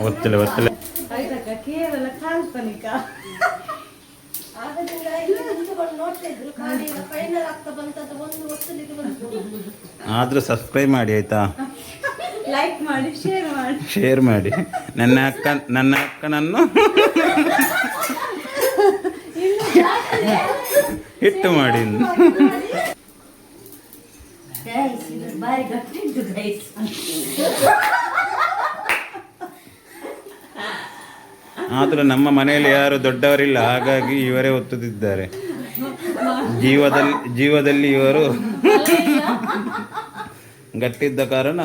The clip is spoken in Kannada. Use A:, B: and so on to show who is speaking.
A: ಒತ್ತಲೆ ಒತ್ತಲೆ
B: ಆಯ್ತಕ್ಕ ಕೇವಲ ಕಾಲ್ಪನಿಕ
A: ಆದ್ರೂ ಸಬ್ಸ್ಕ್ರೈಬ್ ಮಾಡಿ ಆಯ್ತಾ,
B: ಲೈಕ್ ಮಾಡಿ
A: ಶೇರ್ ಮಾಡಿ. ನನ್ನ ಅಕ್ಕನನ್ನು ಹಿಟ್ಟು ಮಾಡಿ. ಆದರೂ ನಮ್ಮ ಮನೆಯಲ್ಲಿ ಯಾರು ದೊಡ್ಡವರಿಲ್ಲ, ಹಾಗಾಗಿ ಇವರೇ ಒತ್ತುತ್ತಿದ್ದಾರೆ. ಜೀವದಲ್ಲಿ ಇವರು ಗಟ್ಟಿದ್ದ ಕಾರಣ